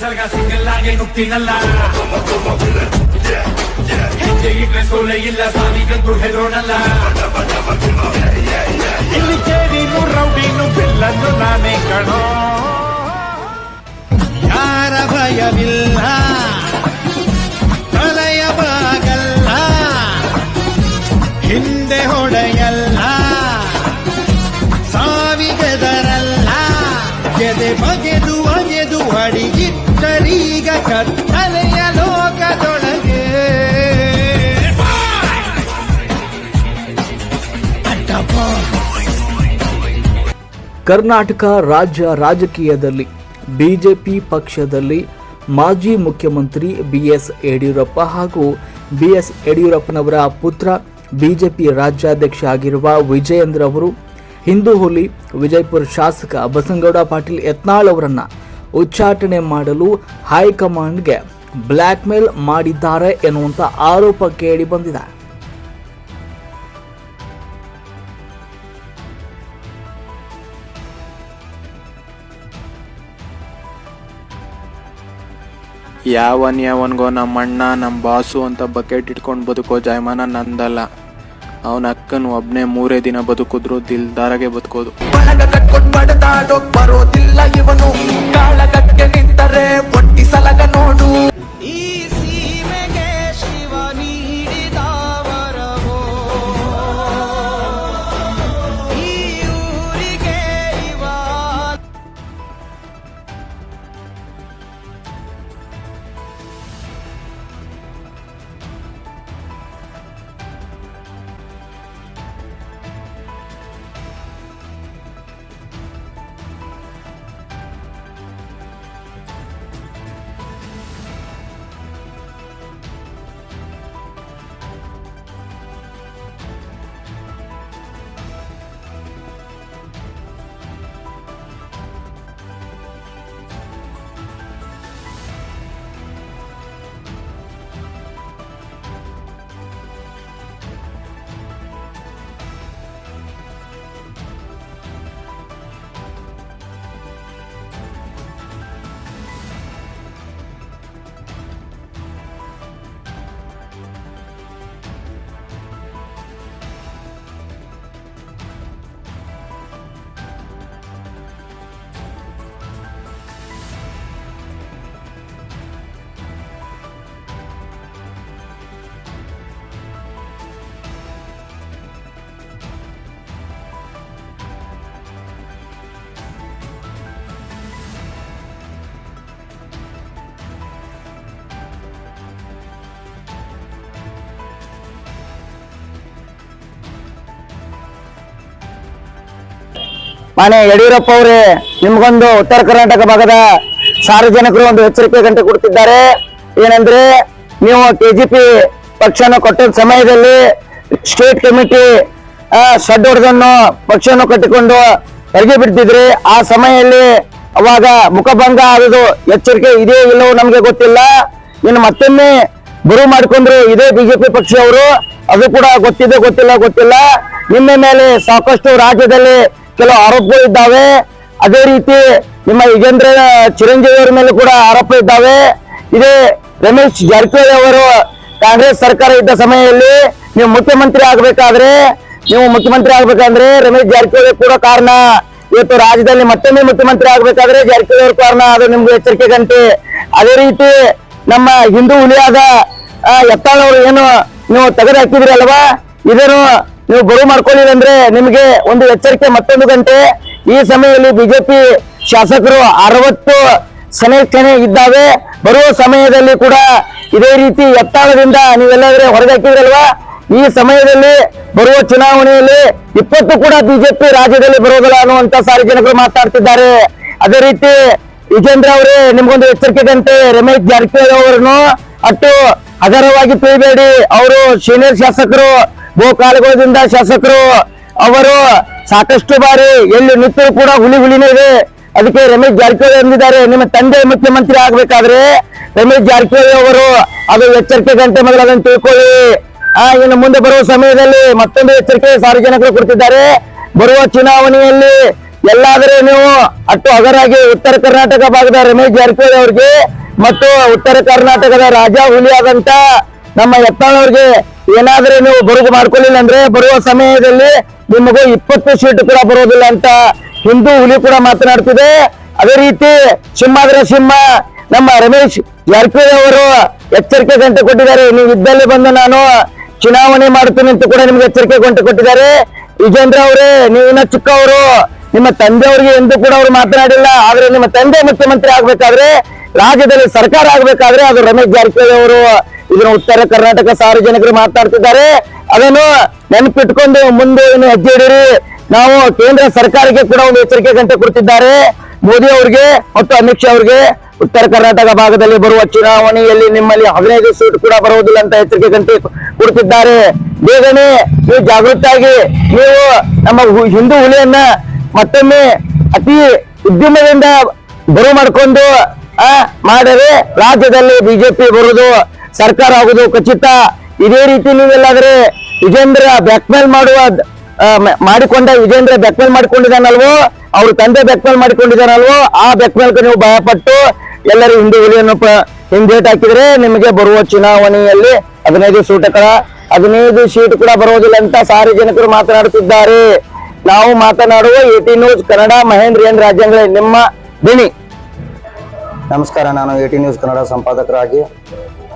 ಸಲಗ single ಆಗಿ ನುಗ್ತಿನಲ್ಲ ಹೆಜ್ಜೆ ಇಟ್ರೆ ಸೋಲೆ ಇಲ್ಲ ಸಾಲಿಗಂತೂ ಹೆದರೋಣಲ್ಲ ಇಲ್ಲಿ ಕೇಳಿನು ರೌಡಿನು ಬಿಲ್ಲನ್ನು ನಾನೇ ಕಣೋ ಯಾರ ಭಯವಿಲ್ಲ ತಲೆಯವಾಗಲ್ಲ ಹಿಂದೆ ಹೊಡೆಯಲ್ಲ ಸಾವಿಗೆದರಲ್ಲ ಎದೆ ಬಗೆದು ಅಗೆದು ಅಡಿಗಿಟ್ಟರೀಗ ಕತ್ತಲೆಯ ಲೋಕದೊಳಗೆ ಕರ್ನಾಟಕ ರಾಜ್ಯ ರಾಜಕೀಯದಲ್ಲಿ ಬಿಜೆಪಿ ಪಕ್ಷದಲ್ಲಿ ಮಾಜಿ ಮುಖ್ಯಮಂತ್ರಿ ಬಿಎಸ್ ಯಡಿಯೂರಪ್ಪ ಹಾಗೂ ಬಿಎಸ್ ಯಡಿಯೂರಪ್ಪನವರ ಪುತ್ರ ಬಿಜೆಪಿ ರಾಜ್ಯಾಧ್ಯಕ್ಷ ಆಗಿರುವ ವಿಜಯೇಂದ್ರ ಅವರು ಹಿಂದೂ ಹುಲಿ ವಿಜಯಪುರ ಶಾಸಕ ಬಸನಗೌಡ ಪಾಟೀಲ್ ಯತ್ನಾಳ್ ಅವರನ್ನು ಉಚ್ಚಾಟನೆ ಮಾಡಲು ಹೈಕಮಾಂಡ್ಗೆ ಬ್ಲ್ಯಾಕ್ ಮೇಲ್ ಮಾಡಿದ್ದಾರೆ ಎನ್ನುವಂಥ ಆರೋಪ ಕೇಳಿ ಬಂದಿದೆ. ಯಾವನ್ಗೋ ನಮ್ಮ ಅಣ್ಣ ನಮ್ಮ ಬಾಸು ಅಂತ ಬಕೆಟ್ ಇಟ್ಕೊಂಡು ಬದುಕೋ ಜಾಯಮಾನ ನಂದಲ್ಲ. ಅವನ ಅಕ್ಕನು ಒಬ್ನೇ 3 ದಿನ ಬದುಕಿದ್ರು ದಿಲ್ದಾರಾಗೆ ಬದುಕೋದು. ಬರೋದಿಲ್ಲ ಇವನು ಕಾಳಗಕ್ಕೆ ನಿಂತರೆ ಒಟ್ಟಿ ಸಲಗ ನೋಡು. ಈ ಸೀಮೆಗೆ ಶಿವ ನೀಡಿದ ವರವೋ ಈ ಊರಿಗೆ ಇವ. ಮಾನ್ಯ ಯಡಿಯೂರಪ್ಪ ಅವರೇ, ನಿಮ್ಗೊಂದು ಉತ್ತರ ಕರ್ನಾಟಕ ಭಾಗದ ಸಾರ್ವಜನಿಕರು ಒಂದು ಎಚ್ಚರಿಕೆ ಗಂಟೆ ಕೊಡ್ತಿದ್ದಾರೆ. ಏನಂದ್ರೆ, ನೀವು ಕೆಜಿಪಿ ಪಕ್ಷವನ್ನು ಕೊಟ್ಟ ಸಮಯದಲ್ಲಿ ಸ್ಟೇಟ್ ಕಮಿಟಿ ಶೆಡ್ ಹೊಡೆದನ್ನು ಪಕ್ಷವನ್ನು ಕಟ್ಟಿಕೊಂಡು ಹೊರಗೆ ಬಿಡ್ತಿದ್ರಿ. ಆ ಸಮಯದಲ್ಲಿ ಅವಾಗ ಮುಖಭಂಗ ಆಗೋದು ಎಚ್ಚರಿಕೆ ಇದೆಯೋ ಇಲ್ಲವೋ ನಮ್ಗೆ ಗೊತ್ತಿಲ್ಲ. ಇನ್ನು ಮತ್ತೊಮ್ಮೆ ಗುರು ಮಾಡಿಕೊಂಡ್ರು ಇದೇ ಬಿಜೆಪಿ ಪಕ್ಷದವರು, ಅದು ಕೂಡ ಗೊತ್ತಿಲ್ಲ. ನಿಮ್ಮ ಮೇಲೆ ಸಾಕಷ್ಟು ರಾಜ್ಯದಲ್ಲಿ ಕೆಲವು ಆರೋಪಗಳು ಇದ್ದಾವೆ. ಅದೇ ರೀತಿ ನಿಮ್ಮ ಯುಗೇಂದ್ರ ಚಿರಂಜೀವಿ ಅವರ ಮೇಲೆ ಕೂಡ ಆರೋಪ ಇದ್ದಾವೆ. ಇದೇ ರಮೇಶ್ ಜಾರಕಿಹೊಳಿ ಅವರು ಕಾಂಗ್ರೆಸ್ ಸರ್ಕಾರ ಇದ್ದ ಸಮಯದಲ್ಲಿ ನೀವು ಮುಖ್ಯಮಂತ್ರಿ ಆಗ್ಬೇಕಾದ್ರೆ ರಮೇಶ್ ಜಾರಕಿಹೊಳಿ ಕೂಡ ಕಾರಣ. ಇವತ್ತು ರಾಜ್ಯದಲ್ಲಿ ಮತ್ತೊಮ್ಮೆ ಮುಖ್ಯಮಂತ್ರಿ ಆಗ್ಬೇಕಾದ್ರೆ ಜಾರಕಿಹೊಳಿ ಅವರು ಕಾರಣ. ಅದು ನಿಮ್ಗೆ ಎಚ್ಚರಿಕೆ ಗಂಟೆ. ಅದೇ ರೀತಿ ನಮ್ಮ ಹಿಂದೂ ಹುಲಿಯಾದ ಯತ್ನಾಳ್ ಅವರು ಏನು ನೀವು ತೆಗೆದು ಹಾಕಿದ್ರಿ ಅಲ್ವಾ, ಇದನ್ನು ನೀವು ಬರು ಮಾಡ್ಕೊಳ್ಳಿಲ್ಲ ಅಂದ್ರೆ ನಿಮಗೆ ಒಂದು ಎಚ್ಚರಿಕೆ. ಮತ್ತೊಂದು ಗಂಟೆ, ಈ ಸಮಯದಲ್ಲಿ ಬಿಜೆಪಿ ಶಾಸಕರು 60 ಸೆನೆಕ್ಟ್ ಇದ್ದಾವೆ. ಬರುವ ಸಮಯದಲ್ಲಿ ಕೂಡ ಇದೇ ರೀತಿ ಯತ್ನಾಳದಿಂದ ನೀವೆಲ್ಲಾದ್ರೆ ಹೊರಗೆ ಹಾಕಿದ್ರಲ್ವಾ, ಈ ಸಮಯದಲ್ಲಿ ಬರುವ ಚುನಾವಣೆಯಲ್ಲಿ 20 ಕೂಡ ಬಿಜೆಪಿ ರಾಜ್ಯದಲ್ಲಿ ಬರೋದಿಲ್ಲ ಅನ್ನುವಂತ ಸಾರ್ವಜನಿಕರು ಮಾತಾಡ್ತಿದ್ದಾರೆ. ಅದೇ ರೀತಿ ವಿಜೇಂದ್ರ ಅವರೇ, ನಿಮ್ಗೊಂದು ಎಚ್ಚರಿಕೆ ಗಂಟೆ. ರಮೇಶ್ ಜಾರಕಿಹೊಳಿ ಅವರನ್ನು ಅಟ್ಟು ಹಗರವಾಗಿ ತಿಳಿಬೇಡಿ. ಅವರು ಸೀನಿಯರ್ ಶಾಸಕರು, ಬಹುಕಾಲದಿಂದ ಶಾಸಕರು. ಅವರು ಸಾಕಷ್ಟು ಬಾರಿ ಎಲ್ಲಿ ನಿಂತರೂ ಕೂಡ ಹುಲಿನೇ ಇದೆ. ಅದಕ್ಕೆ ರಮೇಶ್ ಜಾರಕಿಹೊಳಿ ಎಂದಿದ್ದಾರೆ, ನಿಮ್ಮ ತಂದೆ ಮುಖ್ಯಮಂತ್ರಿ ಆಗ್ಬೇಕಾದ್ರೆ ರಮೇಶ್ ಜಾರಕಿಹೊಳಿ ಅವರು ಅದು ಎಚ್ಚರಿಕೆ ಗಂಟೆ ಮೊದಲು ಅದನ್ನು ತಿಳ್ಕೊಳ್ಳಿ. ಇನ್ನು ಮುಂದೆ ಬರುವ ಸಮಯದಲ್ಲಿ ಮತ್ತೊಂದು ಎಚ್ಚರಿಕೆ ಸಾರ್ವಜನಿಕರು ಕೊಡ್ತಿದ್ದಾರೆ. ಬರುವ ಚುನಾವಣೆಯಲ್ಲಿ ಎಲ್ಲಾದರೂ ನೀವು ಅಟ್ಟು ಹಗರಾಗಿ ಉತ್ತರ ಕರ್ನಾಟಕ ಭಾಗದ ರಮೇಶ್ ಜಾರಕಿಹೊಳಿ ಅವ್ರಿಗೆ ಮತ್ತು ಉತ್ತರ ಕರ್ನಾಟಕದ ರಾಜಾ ಹುಲಿಯಾದಂತ ನಮ್ಮ ಯತ್ನಾಳ್ ಅವ್ರಿಗೆ ಏನಾದ್ರೂ ನೀವು ಬರುದು ಮಾಡ್ಕೊಳ್ಳಿಲ್ಲ ಅಂದ್ರೆ ಬರುವ ಸಮಯದಲ್ಲಿ ನಿಮಗೂ 20 ಸೀಟ್ ಕೂಡ ಬರೋದಿಲ್ಲ ಅಂತ ಹಿಂದೂ ಹುಲಿ ಕೂಡ ಮಾತನಾಡ್ತಿದೆ. ಅದೇ ರೀತಿ ಸಿಂಹಾದ್ರ ಸಿಂಹ ನಮ್ಮ ರಮೇಶ್ ಜಾರಕಿಹೊಳಿ ಅವರು ಎಚ್ಚರಿಕೆ ಗಂಟೆ ಕೊಟ್ಟಿದ್ದಾರೆ. ನೀವು ಇದ್ದಲ್ಲಿ ಬಂದು ನಾನು ಚುನಾವಣೆ ಮಾಡ್ತೀನಿ ಅಂತ ಕೂಡ ನಿಮ್ಗೆ ಎಚ್ಚರಿಕೆ ಗಂಟೆ ಕೊಟ್ಟಿದ್ದಾರೆ. ವಿಜೇಂದ್ರ ಅವರೇ, ನೀವಿನ್ನ ಚಿಕ್ಕವರು, ನಿಮ್ಮ ತಂದೆಯವರಿಗೆ ಎಂದು ಕೂಡ ಅವರು ಮಾತನಾಡಿಲ್ಲ. ಆದ್ರೆ ನಿಮ್ಮ ತಂದೆ ಮುಖ್ಯಮಂತ್ರಿ ಆಗ್ಬೇಕಾದ್ರೆ, ರಾಜ್ಯದಲ್ಲಿ ಸರ್ಕಾರ ಆಗ್ಬೇಕಾದ್ರೆ ಅದು ರಮೇಶ್ ಜಾರಕಿಹೊಳಿ ಅವರು. ಇದನ್ನ ಉತ್ತರ ಕರ್ನಾಟಕ ಸಾರ್ವಜನಿಕರು ಮಾತನಾಡ್ತಿದ್ದಾರೆ. ಅದನ್ನು ನೆನಪಿಟ್ಕೊಂಡು ಮುಂದೆ ಏನು ಹೆಜ್ಜೆ ಇಡಿರಿ. ನಾವು ಕೇಂದ್ರ ಸರ್ಕಾರಕ್ಕೆ ಕೂಡ ಒಂದು ಎಚ್ಚರಿಕೆ ಗಂಟೆ ಕೊಡ್ತಿದ್ದಾರೆ. ಮೋದಿ ಅವ್ರಿಗೆ ಮತ್ತು ಅಮಿತ್ ಶಾ ಅವ್ರಿಗೆ ಉತ್ತರ ಕರ್ನಾಟಕ ಭಾಗದಲ್ಲಿ ಬರುವ ಚುನಾವಣೆಯಲ್ಲಿ ನಿಮ್ಮಲ್ಲಿ 15 ಸೀಟ್ ಕೂಡ ಬರುವುದಿಲ್ಲ ಅಂತ ಎಚ್ಚರಿಕೆ ಗಂಟೆ ಕೊಡ್ತಿದ್ದಾರೆ. ಬೇಗನೆ ನೀವು ಜಾಗೃತಾಗಿ ನೀವು ನಮ್ಮ ಹಿಂದೂ ಹುಲಿಯನ್ನ ಮತ್ತೊಮ್ಮೆ ಅತಿ ಉದ್ಯಮದಿಂದ ಬರು ಮಾಡ್ಕೊಂಡು ಮಾಡಿದ್ರೆ ರಾಜ್ಯದಲ್ಲಿ ಬಿಜೆಪಿ ಬರುವುದು, ಸರ್ಕಾರ ಆಗುದು ಖಚಿತ. ಇದೇ ರೀತಿ ನೀವೆಲ್ಲಾದ್ರೆ ವಿಜೇಂದ್ರ ಬ್ಯಾಕ್ಮೇಲ್ ಮಾಡಿಕೊಂಡ ವಿಜೇಂದ್ರ ಬ್ಯಾಕ್ಮೇಲ್ ಮಾಡಿಕೊಂಡಿದ್ದಾನಲ್ವೋ, ಅವ್ರ ತಂದೆ ಬ್ಯಾಕ್ಮೇಲ್ ಮಾಡಿಕೊಂಡಿದ್ದಾನಲ್ವೋ, ಆ ಬ್ಯಾಕ್ಮೇಲ್ಗೆ ನೀವು ಭಯಪಟ್ಟು ಎಲ್ಲರೂ ಹಿಂದೂ ಹುಲಿಯನ್ನು ಹಿಂದೇಟ್ ಹಾಕಿದ್ರೆ ನಿಮಗೆ ಬರುವ ಚುನಾವಣೆಯಲ್ಲಿ 15 ಸೀಟ್ ಕೂಡ ಬರುವುದಿಲ್ಲ ಅಂತ ಸಾರ್ವಜನಿಕರು ಮಾತನಾಡುತ್ತಿದ್ದಾರೆ. ನಾವು ಮಾತನಾಡುವ 18 ನ್ಯೂಸ್ ಕನ್ನಡ ಮಹೇಂದ್ರ ಎನ್ ರಾಜೇಂದ್ರ ನಿಮ್ಮ ಧ್ವನಿ. ನಮಸ್ಕಾರ, ನಾನು 18 ನ್ಯೂಸ್ ಕನ್ನಡ ಸಂಪಾದಕರಾಗಿ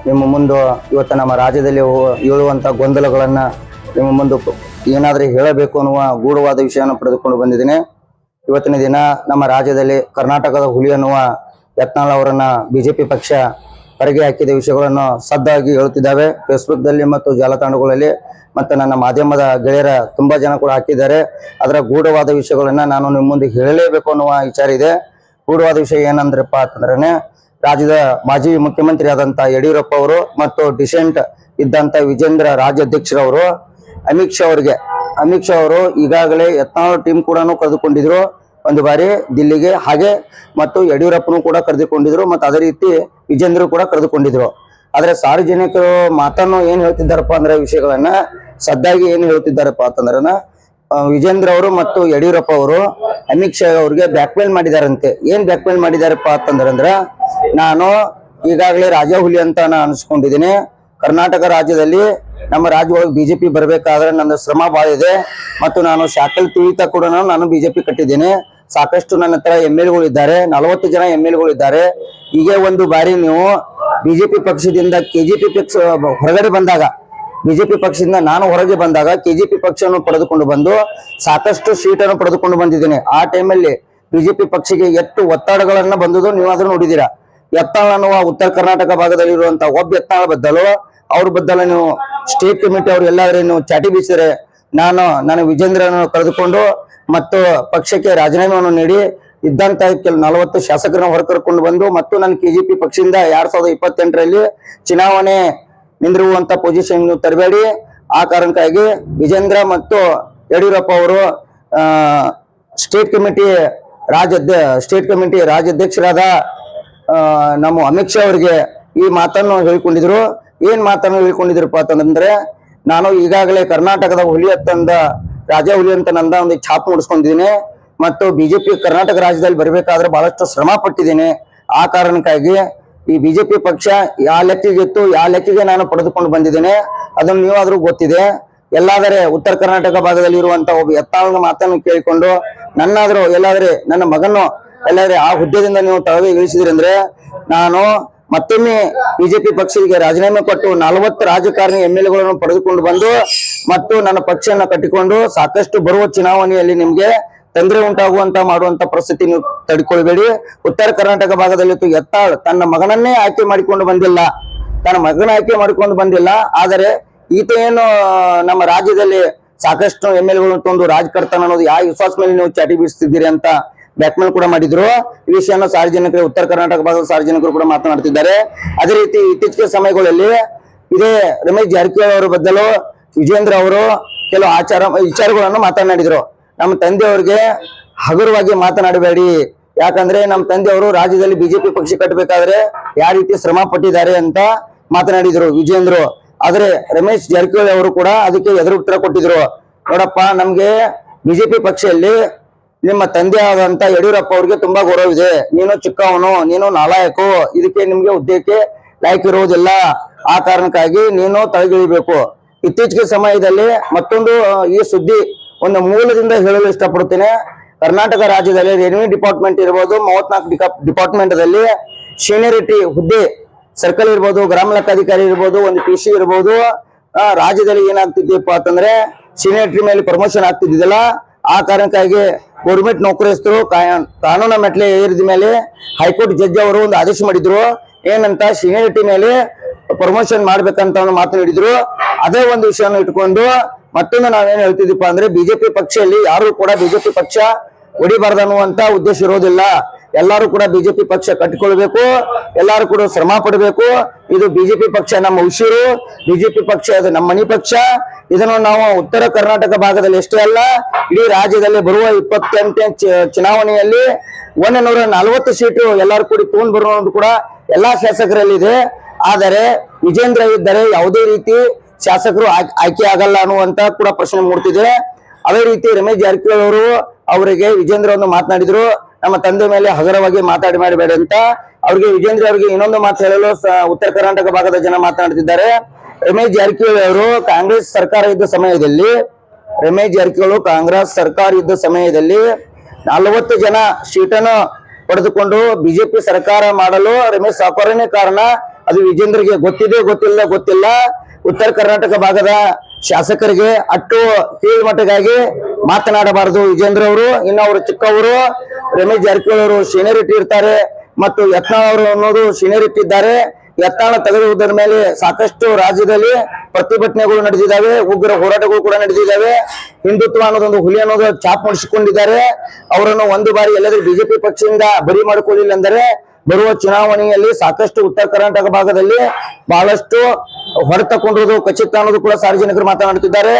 ನಿಮ್ಮ ಮುಂದೆ ಇವತ್ತು ನಮ್ಮ ರಾಜ್ಯದಲ್ಲಿ ಏಳುವಂತ ಗೊಂದಲಗಳನ್ನ ನಿಮ್ಮ ಮುಂದೆ ಏನಾದರೂ ಹೇಳಬೇಕು ಅನ್ನುವ ಗೂಢವಾದ ವಿಷಯವನ್ನು ಪಡೆದುಕೊಂಡು ಬಂದಿದ್ದೇನೆ. ಇವತ್ತಿನ ದಿನ ನಮ್ಮ ರಾಜ್ಯದಲ್ಲಿ ಕರ್ನಾಟಕದ ಹುಲಿ ಅನ್ನುವ ಯತ್ನಾಳ್ ಅವರನ್ನ ಬಿಜೆಪಿ ಪಕ್ಷ ಹೊರಗೆ ಹಾಕಿದ ವಿಷಯಗಳನ್ನು ಸದ್ದಾಗಿ ಹೇಳುತ್ತಿದ್ದಾವೆ. ಫೇಸ್ಬುಕ್ದಲ್ಲಿ ಮತ್ತು ಜಾಲತಾಣಗಳಲ್ಲಿ ಮತ್ತು ನನ್ನ ಮಾಧ್ಯಮದ ಗೆಳೆಯರ ತುಂಬಾ ಜನ ಕೂಡ ಹಾಕಿದ್ದಾರೆ. ಅದರ ಗೂಢವಾದ ವಿಷಯಗಳನ್ನ ನಾನು ನಿಮ್ಮ ಮುಂದೆ ಹೇಳಲೇಬೇಕು ಅನ್ನುವ ವಿಚಾರ ಇದೆ. ಗೂಢವಾದ ವಿಷಯ ಏನಂದ್ರಪ್ಪ ಅಂತಂದ್ರೆ, ರಾಜ್ಯದ ಮಾಜಿ ಮುಖ್ಯಮಂತ್ರಿ ಆದಂತ ಯಡಿಯೂರಪ್ಪ ಅವರು ಮತ್ತು ಡಿಸೆಂಟ್ ಇದ್ದಂತ ವಿಜೇಂದ್ರ ರಾಜ್ಯಾಧ್ಯಕ್ಷರವರು ಅಮಿತ್ ಶಾ ಅವರು ಈಗಾಗಲೇ ಯತ್ನಾಳ್ ಟೀಮ್ ಕೂಡ ಕರೆದುಕೊಂಡಿದ್ರು ಒಂದು ಬಾರಿ ದಿಲ್ಲಿಗೆ, ಹಾಗೆ ಮತ್ತು ಯಡಿಯೂರಪ್ಪನು ಕೂಡ ಕರೆದುಕೊಂಡಿದ್ರು, ಮತ್ತು ಅದೇ ರೀತಿ ವಿಜೇಂದ್ರ ಕೂಡ ಕರೆದುಕೊಂಡಿದ್ರು. ಆದ್ರೆ ಸಾರ್ವಜನಿಕರು ಮಾತನ್ನು ಏನ್ ಹೇಳ್ತಿದ್ದಾರಪ್ಪ ಅಂದ್ರೆ, ವಿಷಯಗಳನ್ನ ಸದ್ದಾಗಿ ಏನ್ ಹೇಳ್ತಿದ್ದಾರಪ್ಪ ಅಂತಂದ್ರೆ, ವಿಜೇಂದ್ರ ಅವರು ಮತ್ತು ಯಡಿಯೂರಪ್ಪ ಅವರು ಅಮಿತ್ ಶಾ ಅವ್ರಿಗೆ ಬ್ಯಾಕ್ಮೇಲ್ ಮಾಡಿದಾರಂತೆ. ಏನ್ ಬ್ಯಾಕ್ಮೇಲ್ ಮಾಡಿದಾರಪ್ಪ ಅಂತಂದ್ರೆ, ನಾನು ಈಗಾಗಲೇ ರಾಜಾ ಹುಲಿ ಅಂತ ನಾನು ಅನ್ಸ್ಕೊಂಡಿದ್ದೀನಿ. ಕರ್ನಾಟಕ ರಾಜ್ಯದಲ್ಲಿ ನಮ್ಮ ರಾಜ್ಯ ಒಳಗೆ ಬಿಜೆಪಿ ಬರ್ಬೇಕಾದ್ರೆ ನನ್ನ ಶ್ರಮ ಬಾಳ ಇದೆ, ಮತ್ತು ನಾನು ಶಾಖಲ್ ತುಳಿತ ಕೂಡ ನಾನು ಬಿಜೆಪಿ ಕಟ್ಟಿದ್ದೇನೆ. ಸಾಕಷ್ಟು ನನ್ನ ಹತ್ರ MLA ಇದ್ದಾರೆ, 40 ಜನ MLA ಇದ್ದಾರೆ. ಹೀಗೆ ಒಂದು ಬಾರಿ ನೀವು ಬಿಜೆಪಿ ಪಕ್ಷದಿಂದ ಕೆಜೆಪಿ ಪಕ್ಷ ಹೊರಗಡೆ ಬಂದಾಗ, ಬಿಜೆಪಿ ಪಕ್ಷದಿಂದ ನಾನು ಹೊರಗೆ ಬಂದಾಗ ಕೆಜೆಪಿ ಪಕ್ಷವನ್ನು ಪಡೆದುಕೊಂಡು ಬಂದು ಸಾಕಷ್ಟು ಸೀಟನ್ನು ಪಡೆದುಕೊಂಡು ಬಂದಿದ್ದೇನೆ. ಆ ಟೈಮಲ್ಲಿ ಬಿಜೆಪಿ ಪಕ್ಷಕ್ಕೆ ಎಷ್ಟು ಒತ್ತಡಗಳನ್ನ ಬಂದದ್ದು ನೀವು ಅದನ್ನು ನೋಡಿದೀರಾ. ಯತ್ನಾಳ್ ಅನ್ನುವ ಉತ್ತರ ಕರ್ನಾಟಕ ಭಾಗದಲ್ಲಿ ಇರುವಂತಹ ಒಬ್ಬ ಯತ್ನಾಳ್ ಬದ್ದಲು ಅವ್ರ ಬದ್ದಲ ನೀವು ಸ್ಟೇಟ್ ಕಮಿಟಿ ಅವ್ರು ಎಲ್ಲಾದ್ರೆ ನೀವು ಚಾಟಿ ಬೀಸಿದ್ರೆ, ನಾನು ವಿಜೇಂದ್ರನ ಕರೆದುಕೊಂಡು ಮತ್ತು ಪಕ್ಷಕ್ಕೆ ರಾಜೀನಾಮೆಯನ್ನು ನೀಡಿ ಇದ್ದಂತ 40 ಶಾಸಕರನ್ನ ಹೊರಕರ್ಕೊಂಡು ಬಂದು ಮತ್ತು ನನ್ನ ಕೆಜೆಪಿ ಪಕ್ಷದಿಂದ 2028ರಲ್ಲಿ ಚುನಾವಣೆ ನಿಂದಿರುವಂತ ಪೊಸಿಷನ್ ನೀವು ತರಬೇಡಿ. ಆ ಕಾರಣಕ್ಕಾಗಿ ವಿಜೇಂದ್ರ ಮತ್ತು ಯಡಿಯೂರಪ್ಪ ಅವರು ಸ್ಟೇಟ್ ಕಮಿಟಿ ರಾಜ್ಯಾಧ್ಯಕ್ಷರಾದ ನಮ್ಮ ಅಮಿತ್ ಶಾ ಅವರಿಗೆ ಈ ಮಾತನ್ನು ಹೇಳಿಕೊಂಡಿದ್ರು. ಏನ್ ಮಾತನ್ನು ಹೇಳ್ಕೊಂಡಿದ್ರಪ್ಪ ಅಂತಂದ್ರೆ, ನಾನು ಈಗಾಗಲೇ ಕರ್ನಾಟಕದ ಹುಲಿ ಅಂತಂದ ರಾಜಾ ಹುಲಿ ಅಂತ ನಂದ ಒಂದು ಛಾಪ್ ಮೂಡಿಸ್ಕೊಂಡಿದ್ದೀನಿ, ಮತ್ತು ಬಿಜೆಪಿ ಕರ್ನಾಟಕ ರಾಜ್ಯದಲ್ಲಿ ಬರಬೇಕಾದ್ರೆ ಬಹಳಷ್ಟು ಶ್ರಮ ಪಟ್ಟಿದ್ದೀನಿ. ಆ ಕಾರಣಕ್ಕಾಗಿ ಈ ಬಿಜೆಪಿ ಪಕ್ಷ ಯಾವ ಲೆಕ್ಕಿಗಿತ್ತು, ಯಾವ ಲೆಕ್ಕಿಗೆ ನಾನು ಪಡೆದುಕೊಂಡು ಬಂದಿದ್ದೇನೆ, ಅದನ್ನು ನೀವಾದ್ರೂ ಗೊತ್ತಿದೆ. ಎಲ್ಲಾದರೆ ಉತ್ತರ ಕರ್ನಾಟಕ ಭಾಗದಲ್ಲಿ ಇರುವಂತ ಒಬ್ಬ ಯತ್ನಾಳ್ ಮಾತನ್ನು ಕೇಳಿಕೊಂಡು ನನ್ನಾದ್ರೂ ಎಲ್ಲಾದ್ರೆ ನನ್ನ ಮಗನ್ನು ಎಲ್ಲಾದ್ರೆ ಆ ಹುದ್ದೆದಿಂದ ನೀವು ತಳಗೆ ಇಳಿಸಿದ್ರಿ ಅಂದ್ರೆ, ನಾನು ಮತ್ತೊಮ್ಮೆ ಬಿಜೆಪಿ ಪಕ್ಷಕ್ಕೆ ರಾಜೀನಾಮೆ ಕೊಟ್ಟು 40 ರಾಜಕಾರಣಿ MLAಗಳನ್ನು ಪಡೆದುಕೊಂಡು ಬಂದು ಮತ್ತು ನನ್ನ ಪಕ್ಷವನ್ನು ಕಟ್ಟಿಕೊಂಡು ಸಾಕಷ್ಟು ಬರುವ ಚುನಾವಣೆಯಲ್ಲಿ ನಿಮ್ಗೆ ತೊಂದರೆ ಉಂಟಾಗುವಂತ ಮಾಡುವಂತ ಪರಿಸ್ಥಿತಿ ನೀವು ತಡ್ಕೊಳ್ಬೇಡಿ. ಉತ್ತರ ಕರ್ನಾಟಕ ಭಾಗದಲ್ಲಿ ಯತ್ನಾಳ್ ತನ್ನ ಮಗನನ್ನೇ ಆಯ್ಕೆ ಮಾಡಿಕೊಂಡು ಬಂದಿಲ್ಲ, ಆದರೆ ಈತ ಏನು ನಮ್ಮ ರಾಜ್ಯದಲ್ಲಿ ಸಾಕಷ್ಟು MLAಗಳನ್ನು ತಂದು ರಾಜಕರ್ತಾನ ಅನ್ನೋದು ಯಾವ ವಿಶ್ವಾಸ ಮೇಲೆ ನೀವು ಚಾಟಿ ಬೀಳಿಸ್ತಿದ್ದೀರಿ ಅಂತ ಬ್ಯಾಕ್ಮೇಲ್ ಕೂಡ ಮಾಡಿದ್ರು. ಈ ವಿಷಯನ ಸಾರ್ವಜನಿಕರು, ಉತ್ತರ ಕರ್ನಾಟಕ ಭಾಗದ ಸಾರ್ವಜನಿಕರು ಕೂಡ ಮಾತನಾಡ್ತಿದ್ದಾರೆ. ಅದೇ ರೀತಿ ಇತ್ತೀಚಿನ ಸಮಯಗಳಲ್ಲಿ ಇದೇ ರಮೇಶ್ ಜಾರಕಿಹೊಳಿ ಅವರ ಬದಲು ವಿಜೇಂದ್ರ ಅವರು ಕೆಲವು ವಿಚಾರಗಳನ್ನು ಮಾತನಾಡಿದ್ರು. ನಮ್ಮ ತಂದೆಯವ್ರಿಗೆ ಹಗುರವಾಗಿ ಮಾತನಾಡಬೇಡಿ, ಯಾಕಂದ್ರೆ ನಮ್ಮ ತಂದೆಯವರು ರಾಜ್ಯದಲ್ಲಿ ಬಿಜೆಪಿ ಪಕ್ಷ ಕಟ್ಟಬೇಕಾದ್ರೆ ಯಾವ ರೀತಿ ಶ್ರಮ ಪಟ್ಟಿದ್ದಾರೆ ಅಂತ ಮಾತನಾಡಿದ್ರು ವಿಜೇಂದ್ರ. ಆದ್ರೆ ರಮೇಶ್ ಜಾರಕಿಹೊಳಿ ಅವರು ಕೂಡ ಅದಕ್ಕೆ ಎದುರು ಉತ್ತರ ಕೊಟ್ಟಿದ್ರು. ನೋಡಪ್ಪ, ನಮ್ಗೆ ಬಿಜೆಪಿ ಪಕ್ಷದಲ್ಲಿ ನಿಮ್ಮ ತಂದೆ ಆದಂತ ಯಡಿಯೂರಪ್ಪ ಅವ್ರಿಗೆ ತುಂಬಾ ಗೌರವ ಇದೆ. ನೀನು ಚಿಕ್ಕವನು, ನೀನು ನಾಲಾಯಕು, ಇದಕ್ಕೆ ನಿಮ್ಗೆ ಹುದ್ದೆಗೆ ಲಾಯಕ್ ಇರುವುದಿಲ್ಲ. ಆ ಕಾರಣಕ್ಕಾಗಿ ನೀನು ತಳಗಿಳಿಬೇಕು. ಇತ್ತೀಚೆಗೆ ಸಮಯದಲ್ಲಿ ಮತ್ತೊಂದು ಈ ಸುದ್ದಿ ಒಂದು ಮೂಲದಿಂದ ಹೇಳಲು ಇಷ್ಟಪಡುತ್ತೇನೆ. ಕರ್ನಾಟಕ ರಾಜ್ಯದಲ್ಲಿ ರೆವಿನ್ಯೂ ಡಿಪಾರ್ಟ್ಮೆಂಟ್ ಇರ್ಬೋದು, 34 ಡಿಪಾರ್ಟ್ಮೆಂಟ್ ದಲ್ಲಿ ಸೀನಿಯರಿಟಿ ಹುದ್ದೆ, ಸರ್ಕಲ್ ಇರ್ಬೋದು, ಗ್ರಾಮ ಲೆಕ್ಕಾಧಿಕಾರಿ ಇರ್ಬೋದು, ಒಂದು PC ಇರ್ಬೋದು, ರಾಜ್ಯದಲ್ಲಿ ಏನಾಗ್ತಿದ್ದೀಪ ಅಂತಂದ್ರೆ ಸೀನಿಯರಿಟಿ ಮೇಲೆ ಪ್ರಮೋಷನ್ ಆಗ್ತಿದ್ದಿಲ್ಲ. ಆ ಕಾರಣಕ್ಕಾಗಿ ಗೌರ್ಮೆಂಟ್ ನೌಕರಸ್ಥರು ಕಾನೂನು ಮೆಟ್ಲೆ ಏರಿದ ಮೇಲೆ ಹೈಕೋರ್ಟ್ ಜಡ್ಜ್ ಅವರು ಒಂದು ಆದೇಶ ಮಾಡಿದ್ರು. ಏನಂತ ಸೀನಿಯರಿಟಿ ಮೇಲೆ ಪ್ರಮೋಷನ್ ಮಾಡ್ಬೇಕಂತ ಒಂದು ಮಾತು ನೀಡಿದ್ರು. ಅದೇ ಒಂದು ವಿಷಯವನ್ನು ಇಟ್ಕೊಂಡು ಮತ್ತೊಂದು ನಾವೇನ್ ಹೇಳ್ತಿದ್ದೀಪ ಅಂದ್ರೆ ಬಿಜೆಪಿ ಪಕ್ಷದಲ್ಲಿ ಯಾರು ಕೂಡ ಬಿಜೆಪಿ ಪಕ್ಷ ಹೊಡಿಬಾರ್ದು ಅನ್ನುವಂತ ಉದ್ದೇಶ ಇರೋದಿಲ್ಲ. ಎಲ್ಲರೂ ಕೂಡ ಬಿಜೆಪಿ ಪಕ್ಷ ಕಟ್ಟಿಕೊಳ್ಬೇಕು, ಎಲ್ಲರೂ ಕೂಡ ಶ್ರಮ ಪಡಬೇಕು. ಇದು ಬಿಜೆಪಿ ಪಕ್ಷ ನಮ್ಮ ಉಸಿರು, ಬಿಜೆಪಿ ಪಕ್ಷ ಅದು ನಮ್ಮ ಮನಿ ಪಕ್ಷ. ಇದನ್ನು ನಾವು ಉತ್ತರ ಕರ್ನಾಟಕ ಭಾಗದಲ್ಲಿ ಎಷ್ಟೇ ಅಲ್ಲ, ಇಡೀ ರಾಜ್ಯದಲ್ಲಿ ಬರುವ 28ನೇ ಚುನಾವಣೆಯಲ್ಲಿ 140 ಸೀಟು ಎಲ್ಲರೂ ಕೂಡಿ ತಗೊಂಡ್ ಬರೋದು ಕೂಡ ಎಲ್ಲಾ ಶಾಸಕರಲ್ಲಿದೆ. ಆದರೆ ವಿಜೇಂದ್ರ ಇದ್ದರೆ ಯಾವುದೇ ರೀತಿ ಶಾಸಕರು ಆಯ್ಕೆ ಆಗಲ್ಲ ಅನ್ನುವಂತ ಕೂಡ ಪ್ರಶ್ನೆ ಮೂಡ್ತಿದೆ. ಅದೇ ರೀತಿ ರಮೇಶ್ ಜಾರಕಿಹೊಳಿ ಅವರು ಅವರಿಗೆ ವಿಜೇಂದ್ರ ಒಂದು ಮಾತನಾಡಿದ್ರು, ನಮ್ಮ ತಂದೆ ಮೇಲೆ ಹಗರವಾಗಿ ಮಾಡಬೇಡ ಅಂತ. ಅವ್ರಿಗೆ ವಿಜೇಂದ್ರ ಅವರಿಗೆ ಇನ್ನೊಂದು ಮಾತು ಹೇಳಲು ಉತ್ತರ ಕರ್ನಾಟಕ ಭಾಗದ ಜನ ಮಾತನಾಡುತ್ತಿದ್ದಾರೆ. ರಮೇಶ್ ಜಾರಕಿಹೊಳಿ ಅವರು ಕಾಂಗ್ರೆಸ್ ಸರ್ಕಾರ ಇದ್ದ ಸಮಯದಲ್ಲಿ 40 ಜನ ಸೀಟನ್ನು ಪಡೆದುಕೊಂಡು ಬಿಜೆಪಿ ಸರ್ಕಾರ ಮಾಡಲು ರಮೇಶ್ ಸಾಕೋರನೇ ಕಾರಣ. ಅದು ವಿಜೇಂದ್ರಿಗೆ ಗೊತ್ತಿಲ್ಲ. ಉತ್ತರ ಕರ್ನಾಟಕ ಭಾಗದ ಶಾಸಕರಿಗೆ ಅಟ್ಟು ಕೀಳ್ಮಟ್ಟಗಾಗಿ ಮಾತನಾಡಬಾರದು ವಿಜೇಂದ್ರ ಅವರು. ಇನ್ನು ಅವರು ಚಿಕ್ಕವರು, ರಮೇಶ್ ಜಾರಕಿಹೊಳಿ ಅವರು ಸೀನಿಯರಿಟಿ ಇರ್ತಾರೆ ಮತ್ತು ಯತ್ನಾಳ್ ಅವರು ಅನ್ನೋದು ಸೀನಿಯರಿಟಿ ಇದ್ದಾರೆ. ಯತ್ನಾಳ ತೆಗೆದುವುದರ ಮೇಲೆ ಸಾಕಷ್ಟು ರಾಜ್ಯದಲ್ಲಿ ಪ್ರತಿಭಟನೆಗಳು ನಡೆದಿದ್ದಾವೆ, ಉಗ್ರ ಹೋರಾಟಗಳು ಕೂಡ ನಡೆದಿದ್ದಾವೆ. ಹಿಂದುತ್ವ ಅನ್ನೋದೊಂದು ಹುಲಿ ಅನ್ನೋದು ಚಾಪ್ ಮಾಡಿಸಿಕೊಂಡಿದ್ದಾರೆ. ಅವರನ್ನು ಒಂದು ಬಾರಿ ಎಲ್ಲಾದ್ರೂ ಬಿಜೆಪಿ ಪಕ್ಷದಿಂದ ಬರಿ ಮಾಡಿಕೊಳ್ಳಿಲ್ಲ ಅಂದರೆ ಬರುವ ಚುನಾವಣೆಯಲ್ಲಿ ಸಾಕಷ್ಟು ಉತ್ತರ ಕರ್ನಾಟಕ ಭಾಗದಲ್ಲಿ ಬಹಳಷ್ಟು ಹೊರತಕೊಂಡಿರುವುದು ಖಚಿತ ಅನ್ನೋದು ಕೂಡ ಸಾರ್ವಜನಿಕರು ಮಾತನಾಡುತ್ತಿದ್ದಾರೆ.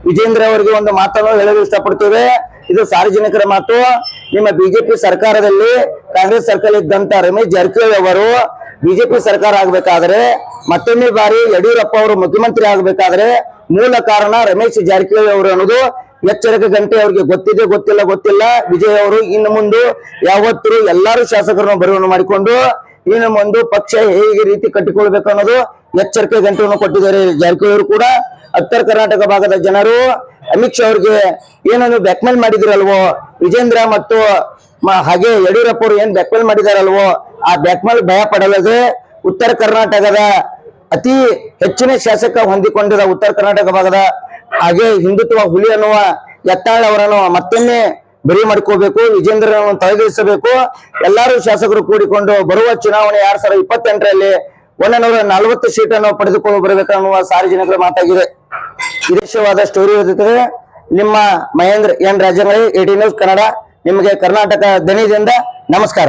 ವಿಜೇಂದ್ರ ಅವರಿಗೆ ಒಂದು ಮಾತನ್ನು ಹೇಳಲು ಇಷ್ಟಪಡ್ತೇವೆ. ಇದು ಸಾರ್ವಜನಿಕರ ಮಾತು. ನಿಮ್ಮ ಬಿಜೆಪಿ ಸರ್ಕಾರದಲ್ಲಿ ಕಾಂಗ್ರೆಸ್ ಸರ್ಕಾರ ಇದ್ದಂತ ರಮೇಶ್ ಜಾರಕಿಹೊಳಿ ಅವರು ಬಿಜೆಪಿ ಸರ್ಕಾರ ಆಗ್ಬೇಕಾದ್ರೆ, ಮತ್ತೊಮ್ಮೆ ಬಾರಿ ಯಡಿಯೂರಪ್ಪ ಅವರು ಮುಖ್ಯಮಂತ್ರಿ ಆಗ್ಬೇಕಾದ್ರೆ ಮೂಲ ಕಾರಣ ರಮೇಶ್ ಜಾರಕಿಹೊಳಿ ಅವರು ಅನ್ನೋದು ಎಚ್ಚರಿಕೆ ಗಂಟೆ ಅವ್ರಿಗೆ ಗೊತ್ತಿಲ್ಲ. ವಿಜಯ್ ಅವರು ಇನ್ನು ಮುಂದೆ ಯಾವತ್ತೂ ಎಲ್ಲಾರು ಶಾಸಕರನ್ನು ಬರವನ್ನು ಮಾಡಿಕೊಂಡು ಇನ್ನು ಮುಂದೆ ಪಕ್ಷ ಹೇಗೆ ರೀತಿ ಕಟ್ಟಿಕೊಳ್ಬೇಕು ಅನ್ನೋದು ಎಚ್ಚರಿಕೆ ಗಂಟೆಯನ್ನು ಕೊಟ್ಟಿದ್ದಾರೆ ಜಾರಕಿಹೊಳಿ ಅವರು ಕೂಡ. ಉತ್ತರ ಕರ್ನಾಟಕ ಭಾಗದ ಜನರು ಅಮಿತ್ ಶಾ ಅವ್ರಿಗೆ ಏನನ್ನು ಬ್ಯಾಕ್ಮೇಲ್ ಮಾಡಿದಿರಲ್ವೋ, ವಿಜೇಂದ್ರ ಮತ್ತು ಹಾಗೆ ಯಡಿಯೂರಪ್ಪ ಅವರು ಏನ್ ಬ್ಯಾಕ್ಮೇಲ್ ಮಾಡಿದಾರಲ್ವೋ, ಆ ಬ್ಯಾಕ್ಮೇಲ್ ಭಯ ಪಡಲದೆ ಉತ್ತರ ಕರ್ನಾಟಕದ ಅತಿ ಹೆಚ್ಚಿನ ಶಾಸಕ ಹೊಂದಿಕೊಂಡಿರುವ ಉತ್ತರ ಕರ್ನಾಟಕ ಭಾಗದ ಹಾಗೆ ಹಿಂದುತ್ವ ಹುಲಿ ಅನ್ನುವ ಯತ್ನಾಳ್ ಅವರನ್ನು ಮತ್ತೊಮ್ಮೆ ಬರಿ ಮಾಡ್ಕೋಬೇಕು, ವಿಜೇಂದ್ರನನ್ನು ತಲೆಗಿಳಿಸಬೇಕು. ಎಲ್ಲರೂ ಶಾಸಕರು ಕೂಡಿಕೊಂಡು ಬರುವ ಚುನಾವಣೆ 2028ರಲ್ಲಿ 140 ಸೀಟನ್ನು ಪಡೆದುಕೊಂಡು ಬರಬೇಕನ್ನುವ ಸಾರ್ವಜನಿಕರ ಮಾತಾಗಿದೆ. ವಿಶೇಷವಾದ ಸ್ಟೋರಿ ಇರುತ್ತದೆ. ನಿಮ್ಮ ಮಹೇಂದ್ರ ಎನ್ ರಾಜಂಗಳಿ, 18 ನ್ಯೂಸ್ ಕನ್ನಡ. ನಿಮಗೆ ಕರ್ನಾಟಕ ದನಿದಿಂದ ನಮಸ್ಕಾರ.